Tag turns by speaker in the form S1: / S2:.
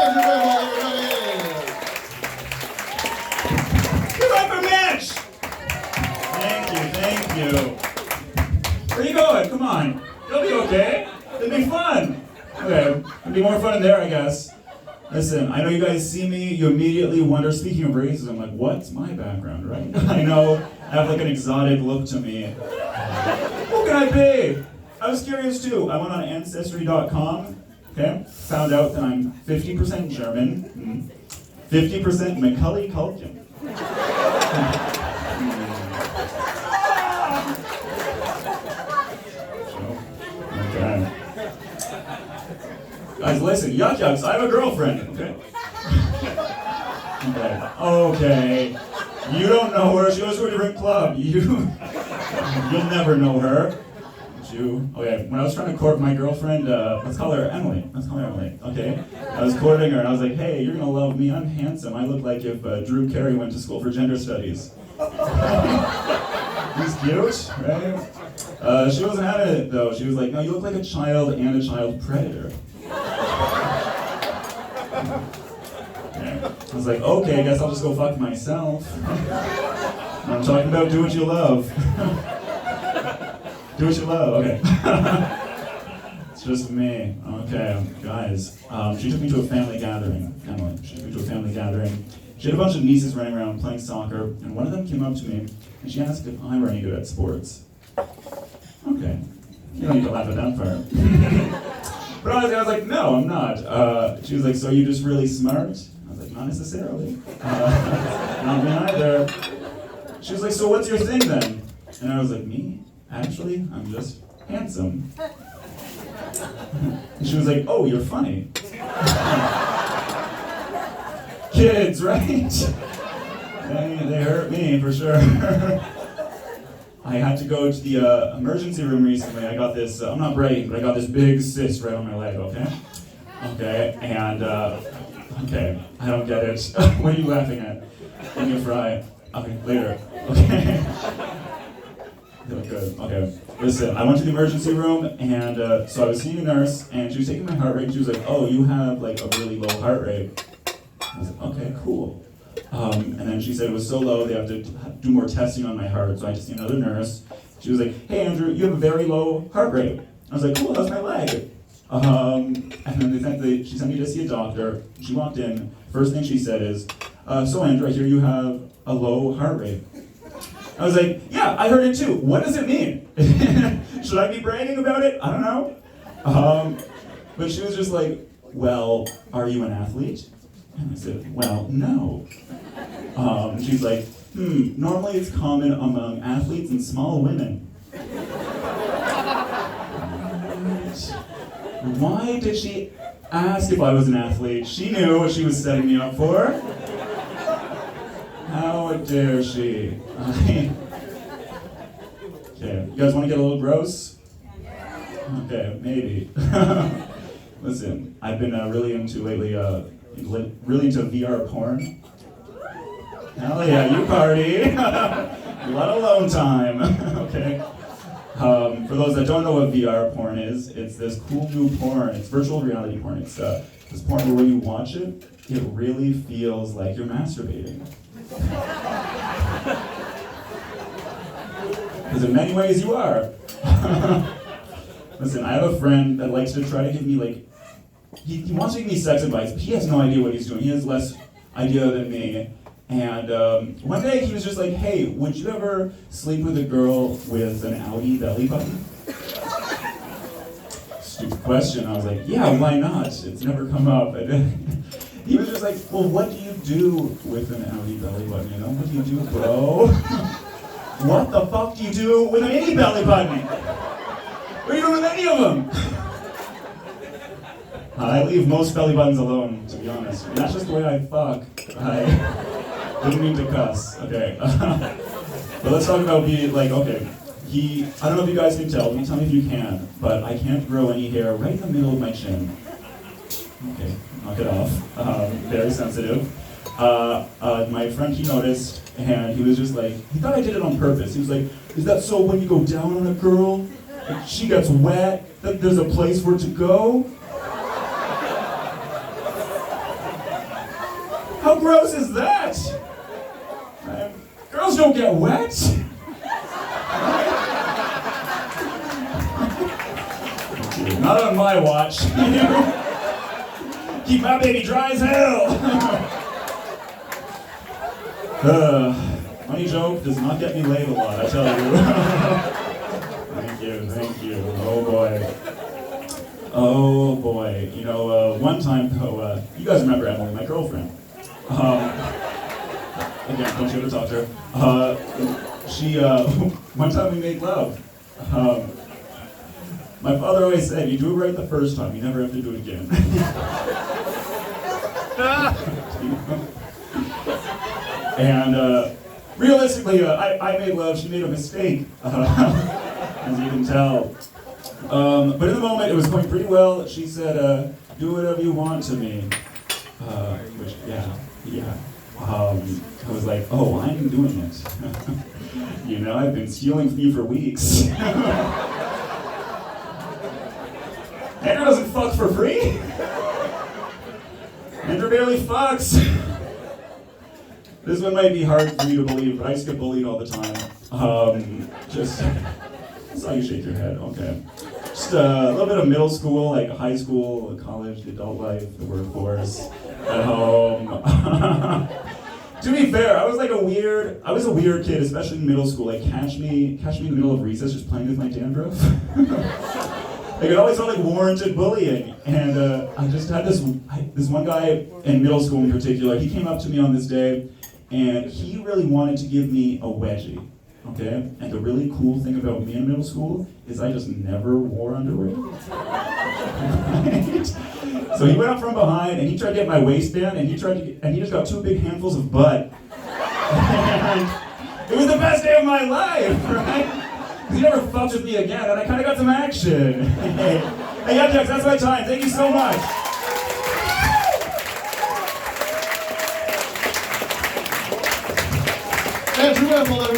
S1: Give up for Mitch! Thank you. Where you going? Come on. You'll be okay. It'll be fun. Okay, it'll be more fun in there, I guess. Listen, I know you guys see me, you immediately wonder, speaking of racism, like, what's my background, right? I know, I have like an exotic look to me. Who can I be? I was curious too. I went on Ancestry.com, okay? Found out that I'm 50% German, 50% Macaulay Culkin. Okay. Guys, listen, yucks, I have a girlfriend, okay? Okay. You don't know her, she goes to a different club. You'll never know her. Okay, when I was trying to court my girlfriend, let's call her Emily, okay? I was courting her and I was like, hey, you're gonna love me, I'm handsome. I look like if Drew Carey went to school for gender studies. He's cute, right? She wasn't having it though. She was like, no, you look like a child and a child predator. Okay. I was like, okay, I guess I'll just go fuck myself. I'm talking about do what you love. Do what you love, okay. It's just me. Okay, guys. She took me to a family gathering. Emily, she took me to a family gathering. She had a bunch of nieces running around playing soccer, and one of them came up to me, and she asked if I were any good at sports. Okay. You don't need to laugh at that part. But honestly, I was like, no, I'm not. She was like, so you're just really smart? I was like, not necessarily. Not me either. She was like, so what's your thing then? And I was like, me? Actually, I'm just handsome. And she was like, oh, you're funny. Kids, right? They hurt me, for sure. I had to go to the emergency room recently. I got this, I'm not bragging, but I got this big cyst right on my leg, okay? Okay, and, okay, I don't get it. What are you laughing at? Give me a fry. Okay, later. Okay. Good, okay. Listen, I went to the emergency room, and so I was seeing a nurse, and she was taking my heart rate, and she was like, oh, you have, like, a really low heart rate. I was like, okay, cool. And then she said it was so low, they have to do more testing on my heart, so I had to see another nurse. She was like, hey, Andrew, you have a very low heart rate. I was like, cool, how's my leg? And then she sent me to see a doctor. She walked in, first thing she said is, so Andrew, I hear you have a low heart rate. I was like, yeah, I heard it too. What does it mean? Should I be bragging about it? I don't know. But she was just like, well, are you an athlete? And I said, well, no. She's like, normally it's common among athletes and small women. Why did she ask if I was an athlete? She knew what she was setting me up for. How dare she? Okay, you guys want to get a little gross? Okay, maybe. Listen, I've been really into lately, really into VR porn. Hell yeah, you party. A lot of alone time. Okay. For those that don't know what VR porn is, it's this cool new porn. It's virtual reality porn. It's this porn where when you watch it, it really feels like you're masturbating. Because in many ways you are. Listen, I have a friend that likes to try to give me like, he wants to give me sex advice, but he has no idea what he's doing. He has less idea than me. And one day he was just like, hey, would you ever sleep with a girl with an outie belly button? Stupid question. I was like, yeah, why not? It's never come up. And he was just like, well, what do you do with an outie belly button? You know, what do you do, bro? What the fuck do you do with any belly button? What are you doing with any of them? I leave most belly buttons alone, to be honest. And that's just the way I fuck. I didn't mean to cuss. Okay. But let's talk about being like, okay. I don't know if you guys can tell, tell me if you can, but I can't grow any hair right in the middle of my chin. Okay, knock it off. Very sensitive. My friend, he noticed, and he was just like, he thought I did it on purpose. He was like, is that so when you go down on a girl, and she gets wet, that there's a place for it to go? How gross is that? Girls don't get wet. Not on my watch. Keep my baby dry as hell. Funny joke does not get me laid a lot, I tell you. Thank you. Oh boy. You know, one time though, you guys remember Emily, my girlfriend. Again, don't you ever talk to her. One time we made love. My father always said, you do it right the first time, you never have to do it again. And realistically, I made love, she made a mistake, as you can tell. But in the moment, it was going pretty well. She said, do whatever you want to me. Which, yeah. I was like, oh, I'm doing it. You know, I've been stealing from you for weeks. Andrew doesn't fuck for free. Andrew barely fucks. This one might be hard for you to believe, but I used to get bullied all the time. That's how you shake your head, okay. Just a little bit of middle school, like high school, college, the adult life, the workforce, at home. To be fair, I was a weird kid, especially in middle school. Like catch me in the middle of recess just playing with my dandruff. Like it always felt like warranted bullying. And I just had this one guy in middle school in particular, he came up to me on this day and he really wanted to give me a wedgie. Okay? And the really cool thing about me in middle school is I just never wore underwear. Right? So he went up from behind and he tried to get my waistband and he just got 2 big handfuls of butt. And it was the best day of my life, right? He never fucked with me again and I kind of got some action. Hey, yeah, Jax, that's my time. Thank you so much.
S2: Andrew Wambolt, everybody.